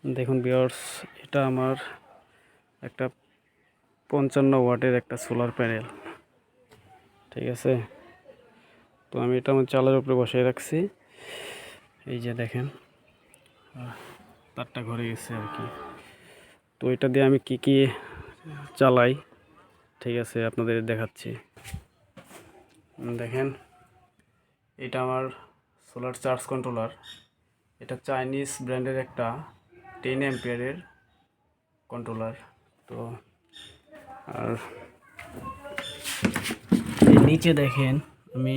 দেখুন ভিউয়ার্স, এটা আমার একটা 55 ওয়াটের একটা সোলার প্যানেল। ঠিক আছে, তো আমি এটা আমার চালের উপরে বসিয়ে রাখছি। এই যে দেখেন, তারটা ঘরে গেছে আর কি। তো এটা দিয়ে আমি কি কি চালাই, ঠিক আছে, আপনাদের দেখাচ্ছি। দেখেন, এটা আমার সোলার চার্জ কন্ট্রোলার। এটা চাইনিজ ব্র্যান্ডের একটা 10 অ্যাম্পিয়ারের কন্ট্রোলার। তো আর এই নিচে দেখেন, আমি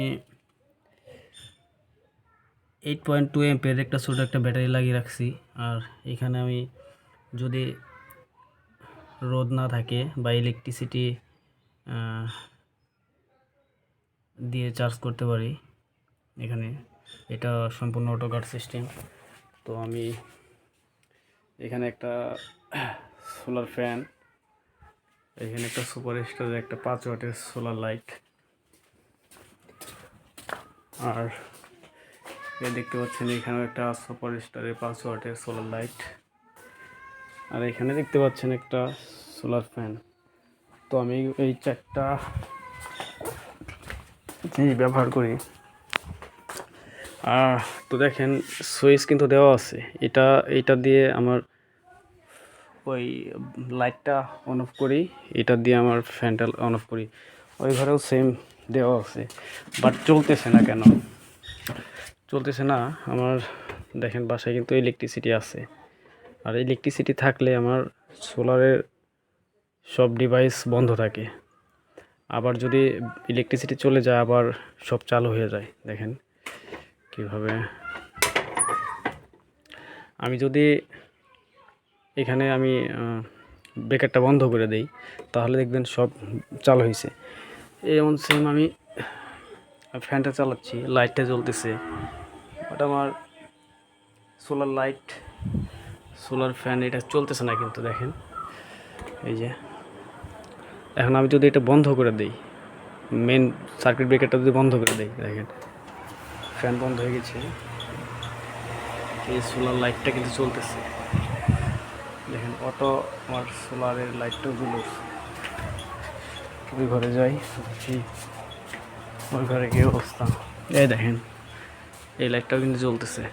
8.2 অ্যাম্পিয়ার একটা ছোট একটা ব্যাটারি লাগিয়ে রাখছি। আর এখানে আমি যদি রোদ না থাকে বা ইলেকট্রিসিটি দিয়ে চার্জ করতে পারি এখানে। এটা সম্পূর্ণ অটো কাট সিস্টেম। তো আমি এখানে একটা সোলার ফ্যান, এখানে একটা সুপার স্টারের একটা 5 ওয়াটের সোলার লাইট, আর দেখতে পাচ্ছেন এখানেও একটা সুপার স্টারের 5 ওয়াটের সোলার লাইট, আর এখানে দেখতে পাচ্ছেন একটা সোলার ফ্যান। তো আমি এই চারটা জিনিস ব্যবহার করি। তো দেখেন, সুইচ কিন্তু দেওয়া আছে। এটা দিয়ে আমার ওই লাইটটা অন অফ করি, এটা দিয়ে আমার ফ্যানটা অন অফ করি। ওই ঘরেও সেম দেওয়া আছে, বাট চলতেছে না। কেন চলতেছে না? আমার দেখেন, বাসায় কিন্তু ইলেকট্রিসিটি আছে, আর ইলেকট্রিসিটি থাকলে আমার সোলারের সব ডিভাইস বন্ধ থাকে। আবার যদি ইলেকট্রিসিটি চলে যায়, আবার সব চালু হয়ে যায়। দেখেন কিভাবে, আমি যদি এখানে আমি ব্রেকারটা বন্ধ করে দেই, তাহলে দেখবেন সব চালু হয়েছে। যেমন সেম আমি ফ্যানটা চালাচ্ছি, লাইটটা জ্বলতেছে, ওটা আমার সোলার লাইট, সোলার ফ্যান, এটা চলতেছে না। কিন্তু দেখেন, এই যে এখন আমি যদি এটা বন্ধ করে দিই, মেন সার্কিট ব্রেকারটা যদি বন্ধ করে দিই, দেখেন ফ্যান বন্ধ হয়ে গেছে। এই সোলার লাইটটা কিন্তু চলতেছে। দেখেন, অটো আমার সোলারের লাইটটাও জ্বলছে। ওই ঘরে যাই, দেখি ওই ঘরে কি অবস্থা। এই দেখেন, এই লাইটটাও কিন্তু জ্বলতেছে।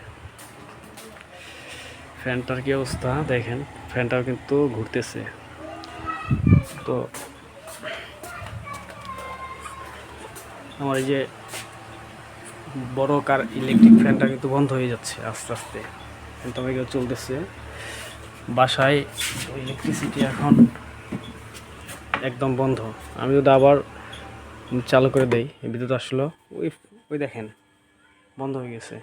ফ্যানটার কি অবস্থা দেখেন, ফ্যানটাও কিন্তু ঘুরতেছে। তো আমার এই যে বড় কার ইলেকট্রিক ফ্যানটা কিন্তু বন্ধ হয়ে যাচ্ছে আস্তে আস্তে, কিন্তু আমাকে চলতেছে। বাসায় ইলেকট্রিসিটি এখন একদম বন্ধ। আমি যদি আবার চালু করে দেই, বিদ্যুৎ আসলো, ওই দেখেন বন্ধ হয়ে গেছে।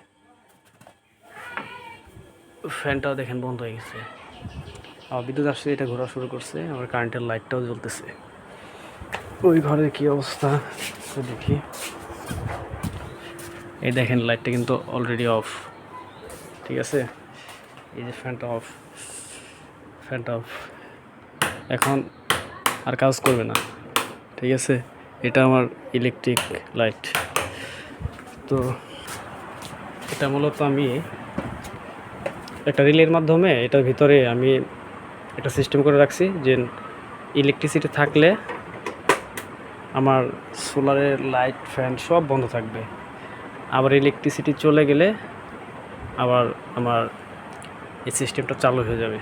ফ্যানটাও দেখেন বন্ধ হয়ে গেছে। আবার বিদ্যুৎ আসছে, এটা ঘোরা শুরু করছে, আমার কারেন্টের লাইটটাও জ্বলতেছে। ওই ঘরের কি অবস্থা দেখি। এই দেখেন, লাইটটা কিন্তু অলরেডি অফ। ঠিক আছে, এই যে ফ্যানটা অফ, ফ্যানটা অফ, এখন আর কাজ করবে না। ঠিক আছে, এটা আমার ইলেকট্রিক লাইট। তো এটা মূলত আমি একটা রিলের মাধ্যমে এটার ভিতরে আমি একটা সিস্টেম করে রাখছি, যে ইলেকট্রিসিটি থাকলে আমার সোলারের লাইট ফ্যান সব বন্ধ থাকবে। আবার ইলেকট্রিসিটি চলে গেলে আবার আমার এই সিস্টেমটা চালু হয়ে যাবে।